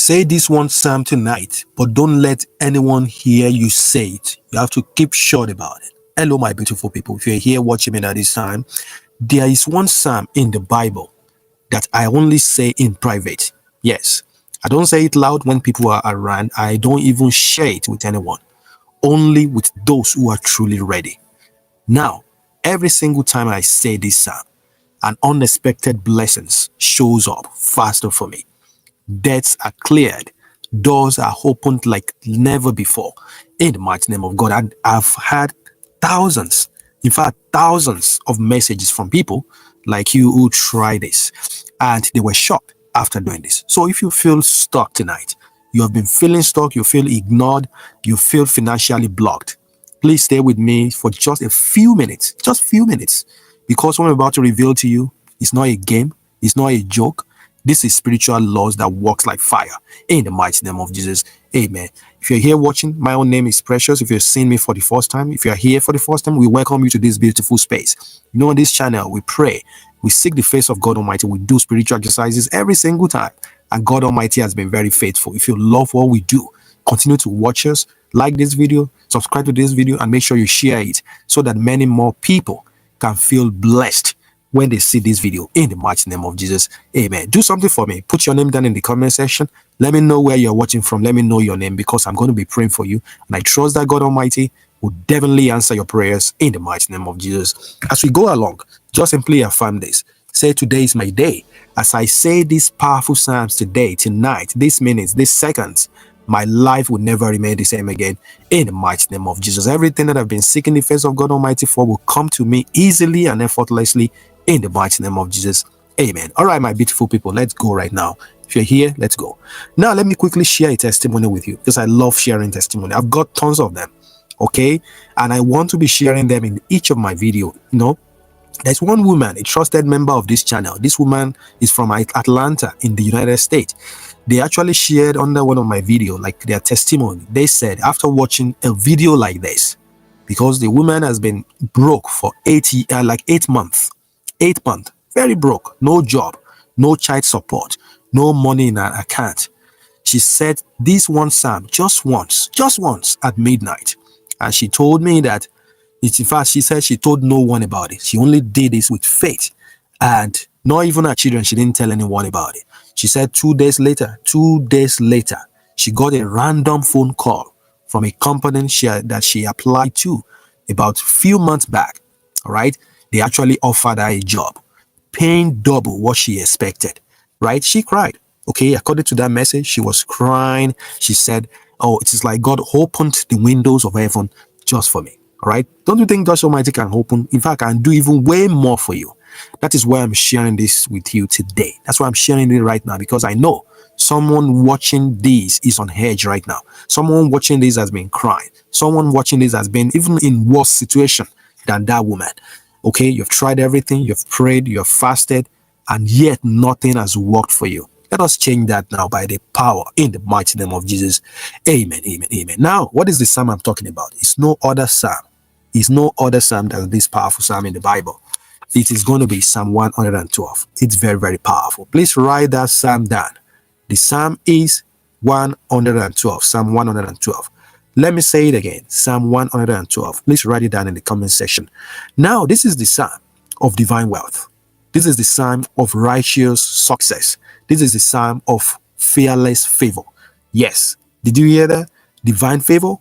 Say this one psalm tonight, but don't let anyone hear you say it. You have to keep short about it. Hello, my beautiful people. If you're here watching me at this time, there is one psalm in the Bible that I only say in private. Yes, I don't say it loud when people are around. I don't even share it with anyone. Only with those who are truly ready. Now, every single time I say this psalm, an unexpected blessings shows up faster for me. Debts are cleared. Doors are opened like never before. In the mighty name of God, and I've had thousands, in fact, thousands of messages from people like you who try this, and they were shocked after doing this. So if you feel stuck tonight, you have been feeling stuck, you feel ignored, you feel financially blocked, please stay with me for just a few minutes, because what I'm about to reveal to you is not a game, it's not a joke. This is spiritual laws that works like fire. In the mighty name of Jesus, amen. If you're here watching, my own name is Precious. If you're seeing me for the first time, if you're here for the first time, we welcome you to this beautiful space. You know, on this channel, we pray, we seek the face of God Almighty, we do spiritual exercises every single time, and God Almighty has been very faithful. If you love what we do, continue to watch us, like this video, subscribe to this video, and make sure you share it so that many more people can feel blessed when they see this video. In the mighty name of Jesus, amen. Do something for me. Put your name down in the comment section. Let me know where you're watching from. Let me know your name, because I'm going to be praying for you, and I trust that God Almighty will definitely answer your prayers in the mighty name of Jesus. As we go along, just simply affirm this. Say, today is my day. As I say these powerful psalms today, tonight, these minutes, these seconds, my life will never remain the same again. In the mighty name of Jesus, everything that I've been seeking the face of God Almighty for will come to me easily and effortlessly. In the mighty name of Jesus, amen. All right, my beautiful people, let's go right now. If you're here, let's go. Now, let me quickly share a testimony with you, because I love sharing testimony. I've got tons of them, okay? And I want to be sharing them in each of my video. You know, there's one woman, a trusted member of this channel. This woman is from Atlanta in the United States. They actually shared under one of my videos, like their testimony. They said, after watching a video like this, because the woman has been broke for 8 months, 8 months, very broke, no job, no child support, no money in her account. She said this one psalm just once at midnight. And she told me that, in fact, she said she told no one about it. She only did this with faith. And not even her children, she didn't tell anyone about it. She said 2 days later, she got a random phone call from a company that she applied to about a few months back, all right? They actually offered her a job, paying double what she expected, right? She cried. Okay, according to that message, she was crying. She said, oh, it is like God opened the windows of heaven just for me, all right? Don't you think God Almighty can open? In fact, can do even way more for you. That is why I'm sharing this with you today. That's why I'm sharing it right now, because I know someone watching this is on edge right now. Someone watching this has been crying. Someone watching this has been even in worse situation than that woman. Okay, you've tried everything, you've prayed, you've fasted, and yet nothing has worked for you. Let us change that now by the power in the mighty name of Jesus. Amen, amen, amen. Now, what is the psalm I'm talking about? It's no other psalm. It's no other psalm than this powerful psalm in the Bible. It is going to be Psalm 112. It's very, very powerful. Please write that psalm down. The psalm is 112, Psalm 112. Let me say it again, Psalm 112. Please write it down in the comment section. Now, this is the psalm of divine wealth. This is the psalm of righteous success. This is the psalm of fearless favor. Yes, did you hear that? Divine favor,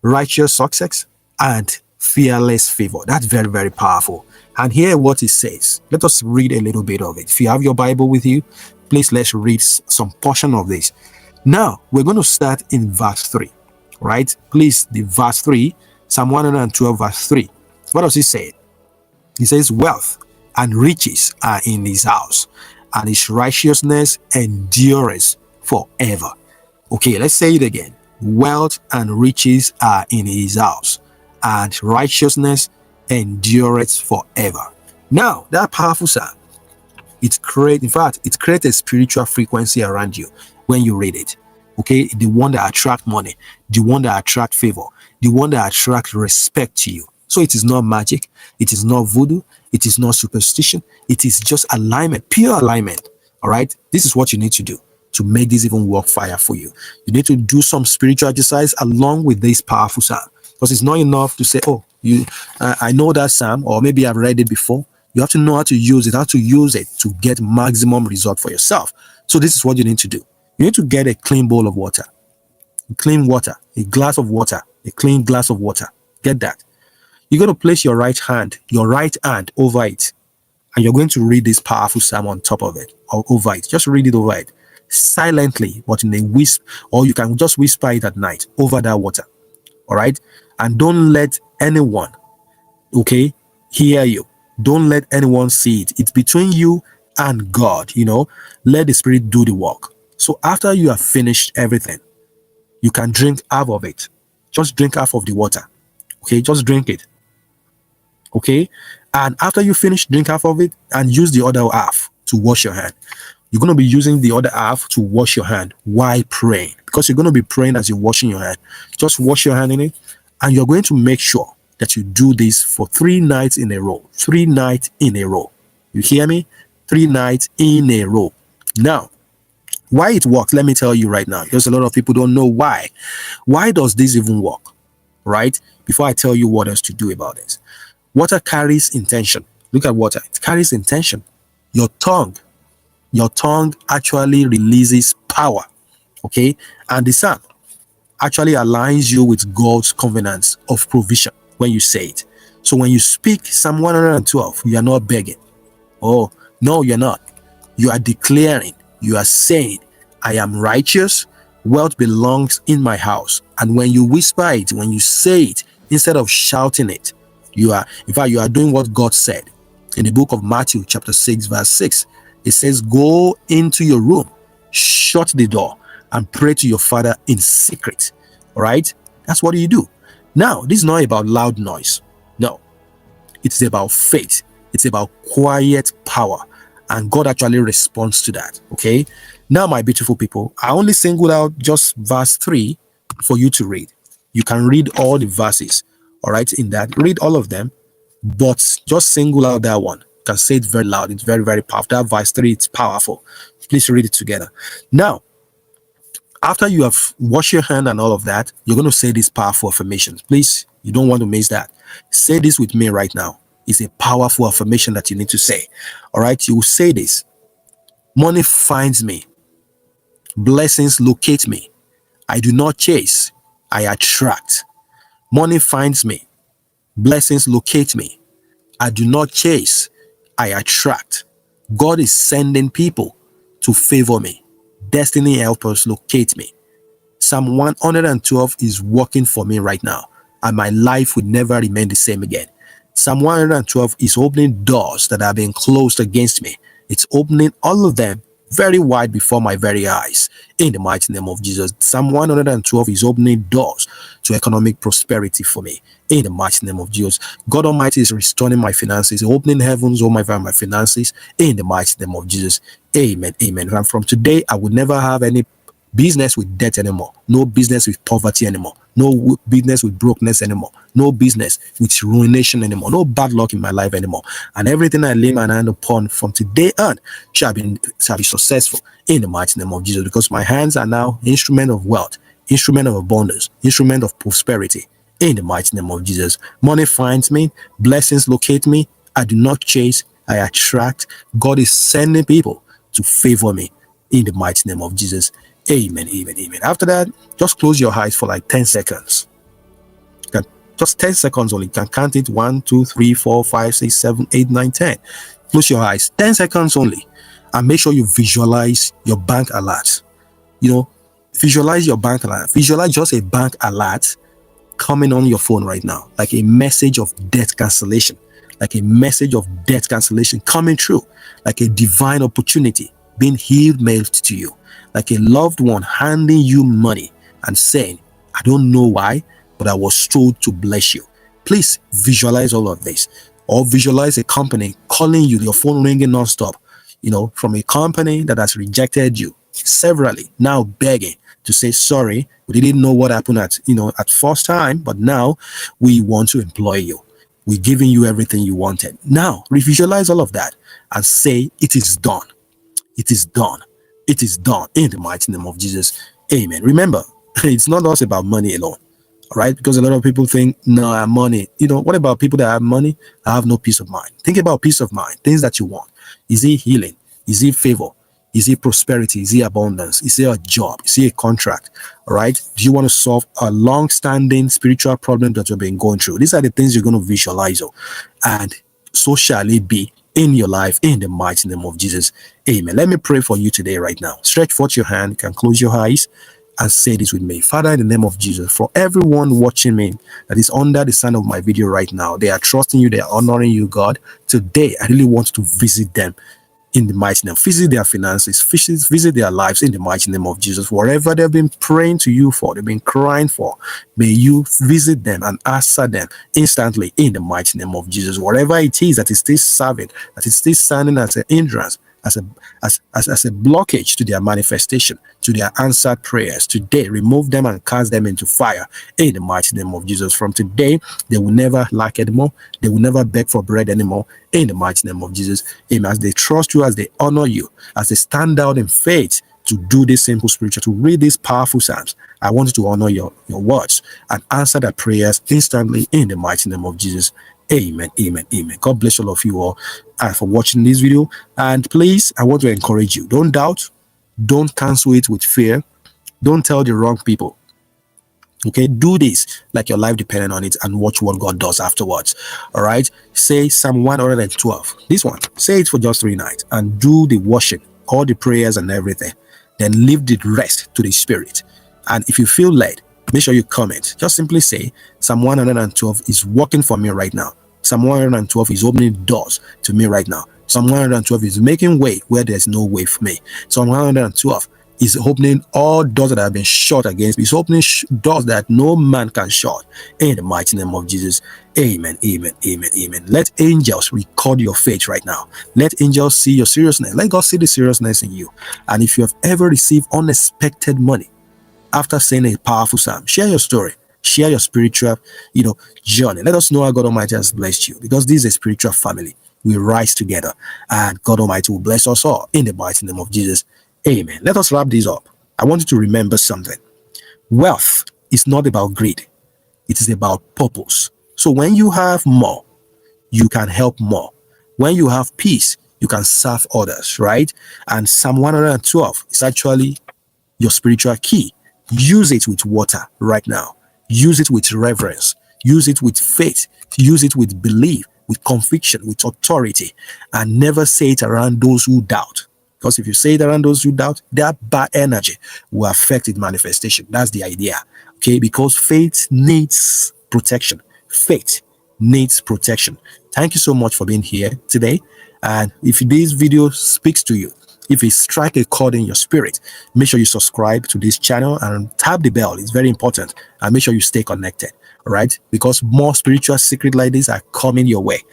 righteous success, and fearless favor. That's very, very powerful. And here what it says. Let us read a little bit of it. If you have your Bible with you, please let's read some portion of this. Now, we're going to start in verse 3. Right? Please, the verse 3, Psalm 112, verse 3. What does it say? It says, wealth and riches are in his house, and his righteousness endures forever. Okay, let's say it again. Wealth and riches are in his house, and righteousness endures forever. Now, that powerful psalm, it creates a spiritual frequency around you when you read it. Okay, the one that attract money, the one that attract favor, the one that attract respect to you. So it is not magic, it is not voodoo, it is not superstition, it is just alignment, pure alignment. All right, this is what you need to do to make this even work fire for you. You need to do some spiritual exercise along with this powerful psalm, because it's not enough to say, oh, I know that psalm, or maybe I've read it before. You have to know how to use it, to get maximum result for yourself. So this is what you need to do. You need to get a clean bowl of water, clean water, a glass of water, a clean glass of water. Get that. You're going to place your right hand over it, and you're going to read this powerful psalm on top of it or over it. Just read it over it silently, but in a whisper, or you can just whisper it at night over that water. All right. And don't let anyone, okay, hear you. Don't let anyone see it. It's between you and God, let the Spirit do the work. So after you have finished everything, you can drink half of it. Just drink half of the water. Okay, just drink it. Okay, and after you finish, drink half of it and use the other half to wash your hand. You're going to be using the other half to wash your hand while praying, because you're going to be praying as you're washing your hand. Just wash your hand in it, and you're going to make sure that you do this for 3 nights in a row. 3 nights in a row. You hear me? 3 nights in a row. Now, why it works, let me tell you right now, because a lot of people don't know why. Why does this even work? Right? Before I tell you what else to do about this. Water carries intention. Look at water. It carries intention. Your tongue actually releases power. Okay? And the psalm actually aligns you with God's covenants of provision when you say it. So when you speak Psalm 112, you are not begging. Oh, no, you're not. You are declaring, you are saying, I am righteous, wealth belongs in my house. And when you whisper it, when you say it, instead of shouting it, you are doing what God said. In the book of Matthew, chapter 6, verse 6, it says, go into your room, shut the door, and pray to your Father in secret. All right? That's what you do. Now, this is not about loud noise. No. It's about faith. It's about quiet power. And God actually responds to that. Okay? Now, my beautiful people, I only singled out just verse 3 for you to read. You can read all the verses. All right? In that, read all of them. But just single out that one. You can say it very loud. It's very, very powerful. That verse 3, it's powerful. Please read it together. Now, after you have washed your hand and all of that, you're going to say these powerful affirmations. Please, you don't want to miss that. Say this with me right now. It's a powerful affirmation that you need to say. All right, you will say this. Money finds me. Blessings locate me. I do not chase, I attract. Money finds me. Blessings locate me. I do not chase, I attract. God is sending people to favor me. Destiny helpers locate me. Psalm 112 is working for me right now, and my life would never remain the same again. Psalm 112 is opening doors that have been closed against me. It's opening all of them very wide before my very eyes. In the mighty name of Jesus, Psalm 112 is opening doors to economic prosperity for me. In the mighty name of Jesus, God Almighty is restoring my finances, opening heavens over my finances. In the mighty name of Jesus, amen, amen. And from today, I will never have any business with debt anymore. No business with poverty anymore. No business with brokenness anymore. No business with ruination anymore. No bad luck in my life anymore. And everything I lay my hand upon from today on shall be successful in the mighty name of Jesus, because my hands are now instrument of wealth, instrument of abundance, instrument of prosperity. In the mighty name of Jesus, money finds me, blessings locate me. I do not chase, I attract. God is sending people to favor me in the mighty name of Jesus. Amen, amen, amen. After that, just close your eyes for like 10 seconds. Just 10 seconds only. You can count it 1, 2, 3, 4, 5, 6, 7, 8, 9, 10. Close your eyes, 10 seconds only. And make sure you visualize your bank alert. Visualize your bank alert. Visualize just a bank alert coming on your phone right now, like a message of debt cancellation, like a message of debt cancellation coming through, like a divine opportunity being mailed to you, like a loved one handing you money and saying, I don't know why, but I was told to bless you. Please visualize all of this, or visualize a company calling you, your phone ringing nonstop, from a company that has rejected you severally, now begging to say, sorry, we didn't know what happened at first time, but now we want to employ you. We're giving you everything you wanted. Now, revisualize all of that and say, it is done. It is done. It is done in the mighty name of Jesus. Amen. Remember, it's not just about money alone. All right, because a lot of people think, no, I have money. What about people that have money? I have no peace of mind. Think about peace of mind, things that you want. Is it healing? Is it favor? Is it prosperity? Is it abundance? Is it a job? Is it a contract? All right. Do you want to solve a long-standing spiritual problem that you've been going through? These are the things you're going to visualize, and so shall it be in your life in the mighty name of Jesus. Amen. Let me pray for you today right now. Stretch forth your hand. You can close your eyes and say this with me. Father, in the name of Jesus, for everyone watching me that is under the sound of my video right now, they are trusting you, they are honoring you, God. Today, I really want to visit them in the mighty name. Visit their finances, visit their lives in the mighty name of Jesus. Whatever they've been praying to you for, they've been crying for, may you visit them and answer them instantly in the mighty name of Jesus. Whatever it is that is still serving, that is still standing as an hindrance, as a blockage to their manifestation, to their answered prayers, today remove them and cast them into fire in the mighty name of Jesus. From today, they will never lack anymore. They will never beg for bread anymore in the mighty name of Jesus. Amen. As they trust you, as they honor you, as they stand out in faith to do this simple spiritual, to read these powerful psalms, I want you to honor your words and answer their prayers instantly in the mighty name of Jesus. Amen. Amen. Amen. God bless all of you all for watching this video. And please, I want to encourage you. Don't doubt. Don't cancel it with fear. Don't tell the wrong people. Okay, do this like your life depending on it and watch what God does afterwards. All right, say Psalm 112. This one, say it for just 3 nights and do the washing, all the prayers and everything. Then leave the rest to the Spirit. And if you feel led, make sure you comment. Just simply say Psalm 112 is working for me right now. Psalm 112 is opening doors to me right now. Psalm 112 is making way where there's no way for me. Psalm 112 is opening all doors that have been shut against me. It's opening doors that no man can shut in the mighty name of Jesus. Amen. Amen. Amen. Amen. Let angels record your faith right now. Let angels see your seriousness. Let God see the seriousness in you. And if you have ever received unexpected money after saying a powerful psalm, share your story. Share your spiritual, journey. Let us know how God Almighty has blessed you, because this is a spiritual family. We rise together, and God Almighty will bless us all in the mighty name of Jesus. Amen. Let us wrap this up. I want you to remember something. Wealth is not about greed. It is about purpose. So when you have more, you can help more. When you have peace, you can serve others, right? And Psalm 112 is actually your spiritual key. Use it with water right now. Use it with reverence. Use it with faith. Use it with belief, with conviction, with authority, and never say it around those who doubt. Because if you say it around those who doubt, that bad energy will affect its manifestation. That's the idea. Okay, because faith needs protection. Faith needs protection. Thank you so much for being here today. And if this video speaks to you, if it strikes a chord in your spirit, make sure you subscribe to this channel and tap the bell. It's very important. And make sure you stay connected. All right, because more spiritual secret like this are coming your way.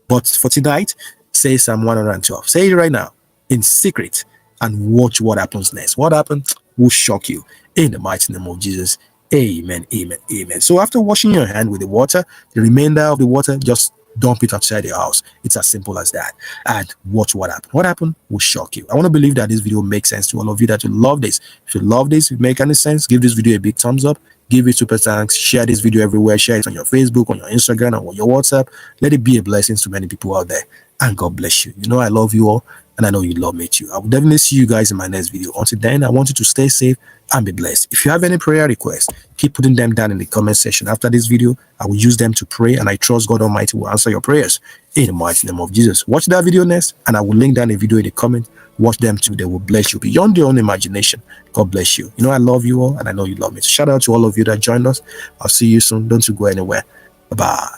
But for tonight, say Psalm 112. Say it right now in secret and watch what happens next. What happens will shock you in the mighty name of Jesus. Amen. Amen. Amen. So after washing your hand with the water, the remainder of the water, just dump it outside your house. It's as simple as that. And watch what happens. What happened will shock you. I want to believe that this video makes sense to all of you, that you love this. If you love this, if it makes any sense, give this video a big thumbs up. Give it super thanks. Share this video everywhere. Share it on your Facebook, on your Instagram, and on your WhatsApp. Let it be a blessing to many people out there. And God bless you. You know I love you all, and I know you love me too. I will definitely see you guys in my next video. Until then, I want you to stay safe and be blessed. If you have any prayer requests, keep putting them down in the comment section. After this video, I will use them to pray, and I trust God Almighty will answer your prayers in the mighty name of Jesus. Watch that video next, and I will link down a video in the comment. Watch them too. They will bless you beyond your own imagination. God bless you. You know I love you all, and I know you love me. So shout out to all of you that joined us. I'll see you soon. Don't you go anywhere. Bye-bye.